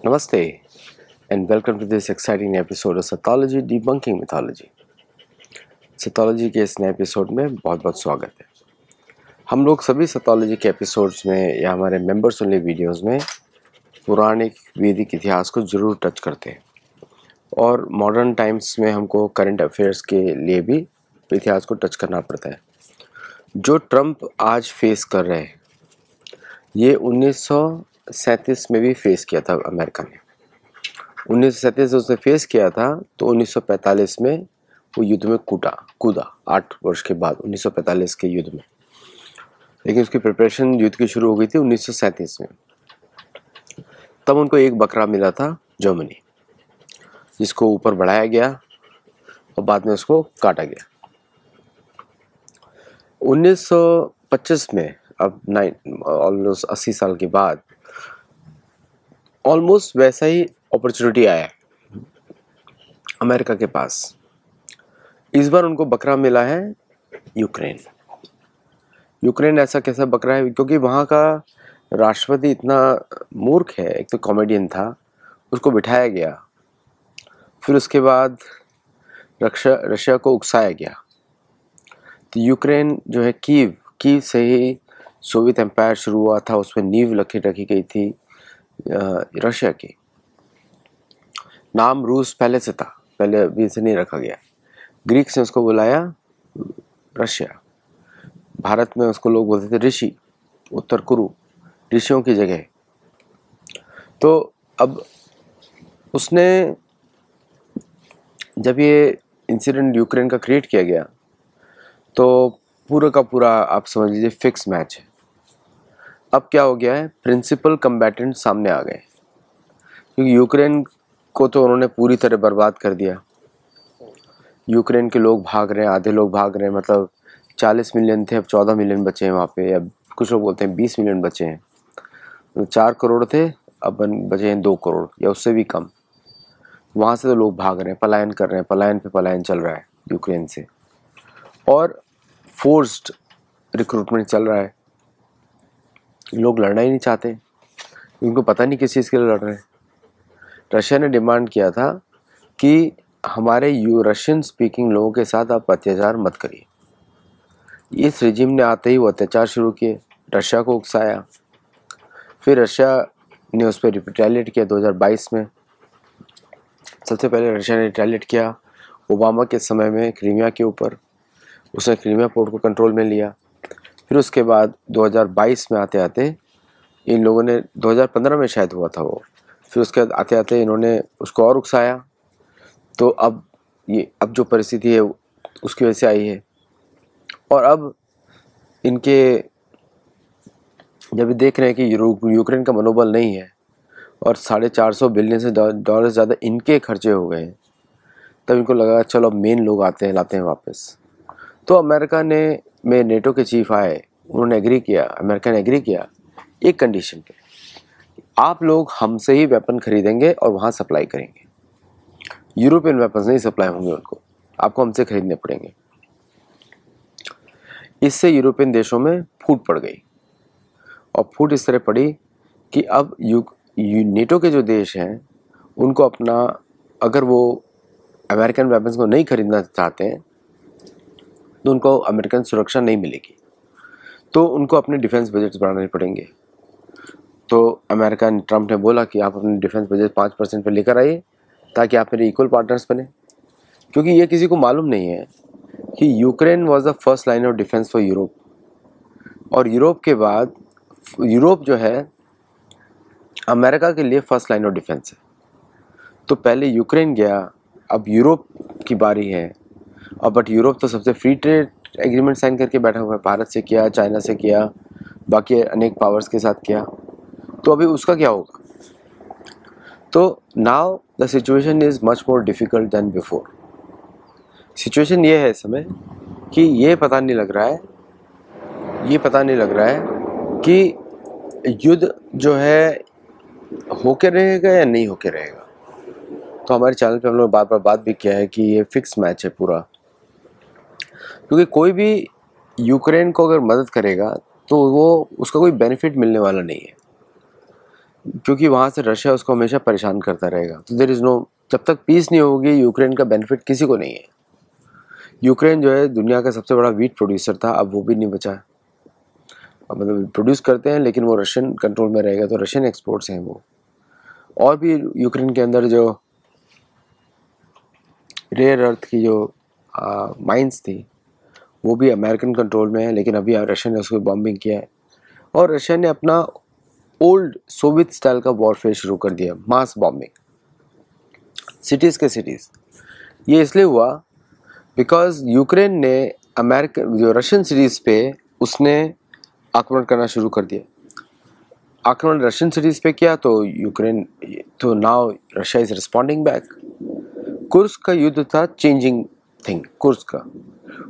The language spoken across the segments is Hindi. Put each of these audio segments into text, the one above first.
Namaste and welcome to this exciting episode of Sathology Debunking Mythology। Sathology के इस नए एपिसोड में बहुत बहुत स्वागत है। हम लोग सभी Sathology के एपिसोड्स में या हमारे मेंबर्स ओनली वीडियोस में पौराणिक वैदिक इतिहास को ज़रूर टच करते हैं और मॉडर्न टाइम्स में हमको करंट अफेयर्स के लिए भी इतिहास को टच करना पड़ता है। जो ट्रम्प आज फेस कर रहे हैं ये 1937 में भी फेस किया था अमेरिका ने। 1937 उसने फेस किया था तो 1945 में वो युद्ध में कूदा 8 वर्ष के बाद 1945 के युद्ध में। लेकिन उसकी प्रिपरेशन युद्ध की शुरू हो गई थी 1937 में। तब उनको एक बकरा मिला था जर्मनी, जिसको ऊपर बढ़ाया गया और बाद में उसको काटा गया। 1925 में अब ऑलमोस्ट 80 साल के बाद ऑलमोस्ट वैसा ही अपॉर्चुनिटी आया अमेरिका के पास। इस बार उनको बकरा मिला है यूक्रेन। ऐसा कैसा बकरा है? क्योंकि वहाँ का राष्ट्रपति इतना मूर्ख है, एक तो कॉमेडियन था, उसको बिठाया गया, फिर उसके बाद रशिया को उकसाया गया। तो यूक्रेन जो है कीव से ही सोवियत एम्पायर शुरू हुआ था, उसमें नींव रखी गई थी रशिया की। नाम रूस पहले से था, पहले अभी से नहीं रखा गया। ग्रीक्स ने उसको बुलाया रशिया। भारत में उसको लोग बोलते थे ऋषि, उत्तर कुरु, ऋषियों की जगह। तो अब उसने जब ये इंसिडेंट यूक्रेन का क्रिएट किया गया तो पूरा का पूरा आप समझ लीजिए फिक्स मैच है। अब क्या हो गया है, प्रिंसिपल कम्बैटेंट सामने आ गए, क्योंकि यूक्रेन को तो उन्होंने पूरी तरह बर्बाद कर दिया। यूक्रेन के लोग भाग रहे हैं, आधे लोग भाग रहे हैं, मतलब 40 मिलियन थे, अब 14 मिलियन बचे हैं वहाँ पे। अब कुछ लोग बोलते हैं 20 मिलियन बचे हैं। तो 4 करोड़ थे, अब बचे हैं 2 करोड़ या उससे भी कम। वहाँ से तो लोग भाग रहे हैं, पलायन कर रहे हैं, पलायन पे पलायन चल रहा है यूक्रेन से, और फोर्स्ड रिक्रूटमेंट चल रहा है। लोग लड़ना ही नहीं चाहते, उनको पता नहीं किस चीज़ के लिए लड़ रहे हैं। रशिया ने डिमांड किया था कि हमारे रशियन स्पीकिंग लोगों के साथ आप अत्याचार मत करिए। इस रिजिम ने आते ही वो अत्याचार शुरू किए, रशिया को उकसाया। फिर रशिया ने उस पर रिटेलिएट किया 2022 में। सबसे पहले रशिया ने रिटेलिएट किया ओबामा के समय में क्रीमिया के ऊपर, उसने क्रीमिया पोर्ट को कंट्रोल में लिया। फिर उसके बाद 2022 में आते आते इन लोगों ने, 2015 में शायद हुआ था वो, फिर उसके बाद आते आते इन्होंने उसको और उकसाया। तो अब जो परिस्थिति है उसकी वजह से आई है। और अब इनके जब देख रहे हैं कि यूक्रेन का मनोबल नहीं है और 450 बिलियन से डॉलर ज़्यादा इनके खर्चे हो गए, तब इनको लगा चलो अब मेन लोग लाते हैं वापस। तो अमेरिका में नेटो के चीफ आए, उन्होंने एग्री किया, अमेरिका ने एग्री किया एक कंडीशन पे, आप लोग हमसे ही वेपन खरीदेंगे और वहाँ सप्लाई करेंगे। यूरोपियन वेपन्स नहीं सप्लाई होंगे उनको, आपको हमसे खरीदने पड़ेंगे। इससे यूरोपियन देशों में फूट पड़ गई, और फूट इस तरह पड़ी कि अब नेटो के जो देश हैं उनको अपना, अगर वो अमेरिकन वेपन्स को नहीं खरीदना चाहते हैं तो उनको अमेरिकन सुरक्षा नहीं मिलेगी, तो उनको अपने डिफेंस बजट बढ़ाने पड़ेंगे। तो अमेरिका ने, ट्रम्प ने बोला कि आप अपने डिफेंस बजट 5% पर लेकर आइए ताकि आप मेरे इक्वल पार्टनर्स बने। क्योंकि ये किसी को मालूम नहीं है कि Ukraine was the first line of defence for Europe, और यूरोप के बाद यूरोप जो है अमेरिका के लिए फर्स्ट लाइन ऑफ डिफेंस है। तो पहले यूक्रेन गया, अब यूरोप की बारी है। और बट यूरोप तो सबसे फ्री ट्रेड एग्रीमेंट साइन करके बैठा हुआ है, भारत से किया, चाइना से किया, बाकी अनेक पावर्स के साथ किया। तो अभी उसका क्या होगा? तो now the situation is much more difficult then before. Situation ये है इस समय कि ये पता नहीं लग रहा है कि युद्ध जो है होके रहेगा या नहीं होके रहेगा। तो हमारे चैनल पे हम लोग बार बार बात भी किया है कि ये फिक्स मैच है पूरा, क्योंकि कोई भी यूक्रेन को अगर मदद करेगा तो वो उसका कोई बेनिफिट मिलने वाला नहीं है। क्योंकि वहाँ से रशिया उसको हमेशा परेशान करता रहेगा। तो देयर इज़ नो, जब तक पीस नहीं होगी यूक्रेन का बेनिफिट किसी को नहीं है। यूक्रेन जो है दुनिया का सबसे बड़ा वीट प्रोड्यूसर था, अब वो भी नहीं बचा है। अब मतलब प्रोड्यूस करते हैं लेकिन वो रशियन कंट्रोल में रहेगा, तो रशियन एक्सपोर्ट्स हैं वो। और भी यूक्रेन के अंदर जो रेयर अर्थ की जो माइंस थी वो भी अमेरिकन कंट्रोल में है, लेकिन अभी रशिया ने उसको बॉम्बिंग किया है। और रशिया ने अपना ओल्ड सोवियत स्टाइल का वॉरफेयर शुरू कर दिया, मास बॉम्बिंग सिटीज़ के सिटीज़। ये इसलिए हुआ बिकॉज यूक्रेन ने अमेरिकन जो रशियन सिटीज़ पे उसने आक्रमण करना शुरू कर दिया। आक्रमण रशियन सिटीज़ पे किया तो यूक्रेन, तो now Russia is responding back. Kursk का युद्ध था चेंजिंग थिंग, कुर्स्क का,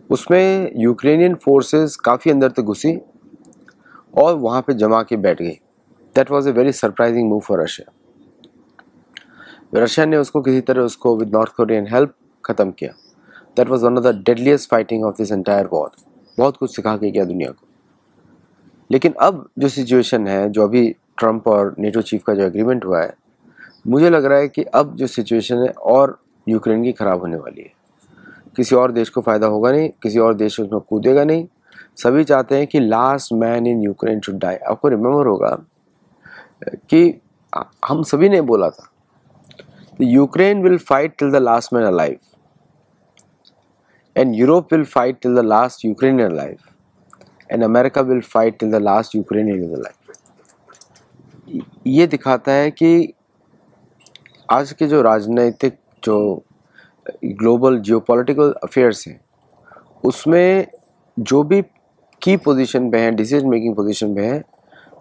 उसमें यूक्रेनियन फोर्सेस काफ़ी अंदर तक घुसी और वहाँ पे जमा के बैठ गई। That was a very surprising move for Russia. Russia ने उसको किसी तरह उसको विद नॉर्थ कोरियन हेल्प ख़त्म किया। That was one of the deadliest fighting of this entire war. बहुत कुछ सिखा के गया दुनिया को। लेकिन अब जो सिचुएशन है, जो अभी ट्रंप और नेटो चीफ का जो एग्रीमेंट हुआ है, मुझे लग रहा है कि अब जो सिचुएशन है और यूक्रेन की ख़राब होने वाली है। किसी और देश को फ़ायदा होगा नहीं, किसी और देश उसमें कूदेगा नहीं। सभी चाहते हैं कि last man in Ukraine should die. आपको रिमेम्बर होगा कि हम सभी ने बोला था Ukraine will fight till the last man alive and Europe will fight till the last Ukrainian alive and America will fight till the last Ukrainian is alive. ये दिखाता है कि आज के जो राजनीतिक जो ग्लोबल जियोपॉलिटिकल अफेयर्स हैं उसमें जो भी की पोजीशन पे हैं, डिसीजन मेकिंग पोजीशन पे हैं,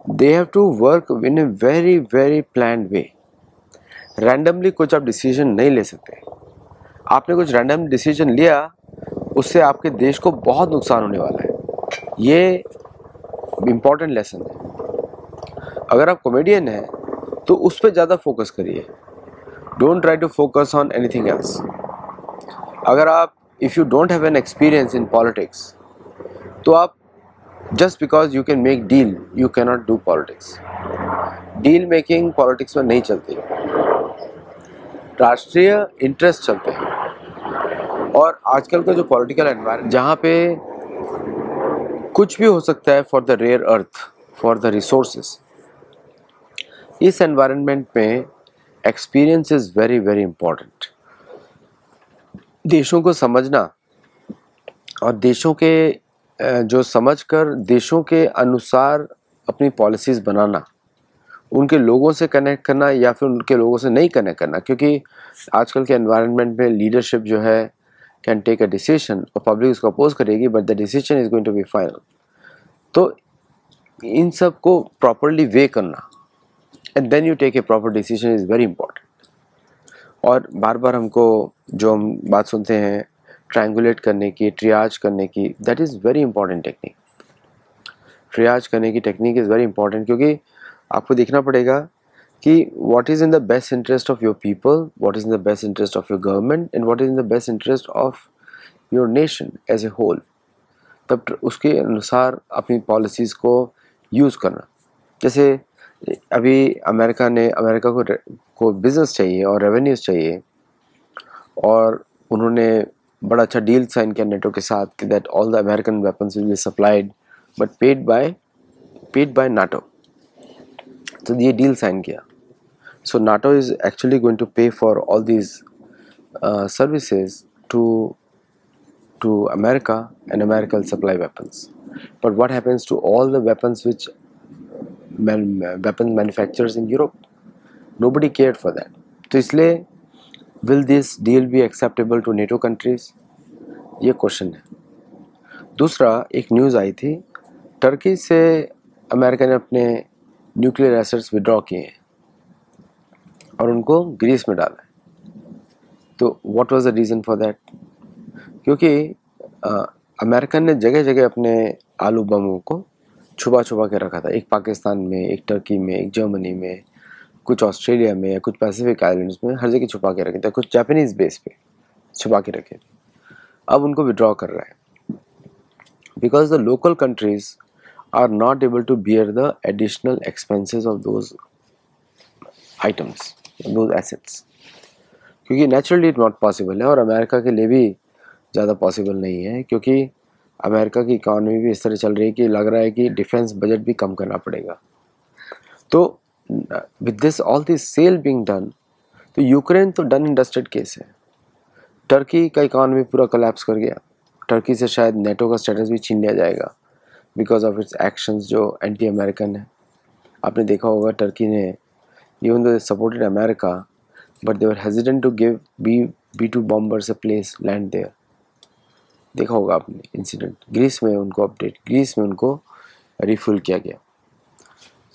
they have to work in a very very planned way. Randomly कुछ आप डिसीजन नहीं ले सकते। आपने कुछ रैंडम डिसीजन लिया, उससे आपके देश को बहुत नुकसान होने वाला है। ये इम्पॉर्टेंट लेसन है। अगर आप कॉमेडियन हैं तो उस पर ज़्यादा फोकस करिए। Don't try to focus on anything else. अगर आप if you don't have an experience in politics तो आप just because you can make deal you cannot do politics. Deal making politics में नहीं चलती, राष्ट्रीय इंटरेस्ट चलते हैं। और आजकल का जो पॉलिटिकल एनवायरनमेंट जहाँ पे कुछ भी हो सकता है for the rare earth, for the resources, इस एनवायरनमेंट में experience is very very important. देशों को समझना और देशों के जो समझकर देशों के अनुसार अपनी पॉलिसीज़ बनाना, उनके लोगों से कनेक्ट करना या फिर उनके लोगों से नहीं कनेक्ट करना। क्योंकि आजकल के एनवायरनमेंट में लीडरशिप जो है कैन टेक अ डिसीजन और पब्लिक उसको अपोज करेगी, but the decision is going to be final. तो इन सब को प्रॉपरली वे करना and then you take a proper decision is very important. और बार बार हमको जो हम बात सुनते हैं ट्रायंगुलेट करने की, ट्रियाज करने की, that is very important technique. ट्रियाज करने की टेक्निक इज़ वेरी इंपॉर्टेंट, क्योंकि आपको देखना पड़ेगा कि what is in the best interest of your people, what is in the best interest of your government and what is in the best interest of your nation as a whole. तब उसके अनुसार अपनी पॉलिसीज़ को यूज़ करना। जैसे अभी अमेरिका को बिजनेस चाहिए और रेवेन्यूज़ चाहिए, और उन्होंने बड़ा अच्छा डील साइन किया नेटो के साथ कि that all the American weapons will be supplied but paid by NATO. तो ये डील साइन किया। So NATO is actually going to pay for all these services to America and America will supply weapons. But what happens to all the weapons which weapon manufacturers in Europe? Nobody cared for that. तो इसलिए will this deal be acceptable to NATO countries? ये क्वेश्चन है। दूसरा, एक न्यूज़ आई थी, टर्की से अमेरिका ने अपने न्यूक्लियर एसेट्स विड्रॉ किए हैं और उनको ग्रीस में डाला है। तो what was the reason for that? क्योंकि अमेरिकन ने जगह जगह अपने आलू बमों को छुपा के रखा था। एक पाकिस्तान में, एक टर्की में, एक जर्मनी में, कुछ ऑस्ट्रेलिया में, कुछ पैसिफिक आइलैंड्स में, हर जगह छुपा के रखे थे। कुछ जापानीज बेस पे छुपा के रखे थे। अब उनको विड्रॉ कर रहा है because the local countries are not able to bear the additional expenses of those items, those assets, क्योंकि नेचुरली इट नॉट पॉसिबल है और अमेरिका के लिए भी ज़्यादा पॉसिबल नहीं है, क्योंकि अमेरिका की इकॉनमी भी इस तरह चल रही है कि लग रहा है कि डिफेंस बजट भी कम करना पड़ेगा। तो with this all this sale being done, तो यूक्रेन तो डन इन डस्टेड केस है। टर्की का इकॉनमी पूरा कोलैप्स कर गया। टर्की से शायद नेटो का स्टेटस भी छीन लिया जाएगा बिकॉज ऑफ इट्स एक्शंस जो एंटी अमेरिकन है। आपने देखा होगा टर्की ने, even though they supported America, but they were hesitant to give B-2 bombers a place land there. देखा होगा आपने इंसिडेंट। ग्रीस में उनको अपडेट, ग्रीस में उनको रिफ्यूल किया गया।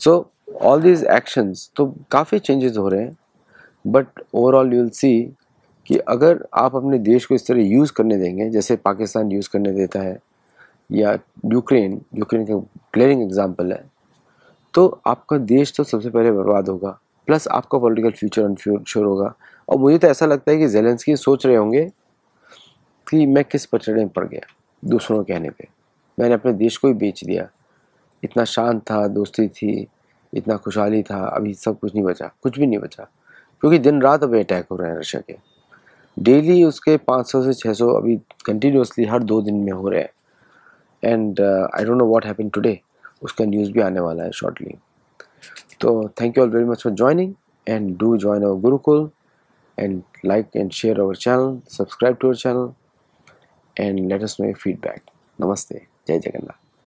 सो ऑल दीज एक्शंस, तो काफ़ी चेंजेस हो रहे हैं, but overall you will see कि अगर आप अपने देश को इस तरह यूज़ करने देंगे जैसे पाकिस्तान यूज़ करने देता है, या यूक्रेन का क्लियरिंग एग्जाम्पल है, तो आपका देश तो सबसे पहले बर्बाद होगा, प्लस आपका पॉलिटिकल फ्यूचर अनश्योर होगा। और मुझे तो ऐसा लगता है कि ज़ेलेंस्की सोच रहे होंगे कि मैं किस पचड़े में पड़ गया दूसरों के कहने पे, मैंने अपने देश को ही बेच दिया। इतना शांत था, दोस्ती थी, इतना खुशहाली था, अभी सब कुछ नहीं बचा, कुछ भी नहीं बचा, क्योंकि दिन रात अभी अटैक हो रहे हैं रशिया के। डेली उसके 500 से 600 अभी कंटिन्यूसली हर 2 दिन में हो रहे हैं। And I don't know what happened today, उसका न्यूज़ भी आने वाला है शॉर्टली। तो thank you all very much for joining, and do join our Gurukul, and like and share our channel, subscribe to our channel, and let us know your feedback. Namaste. Jai Jagannath.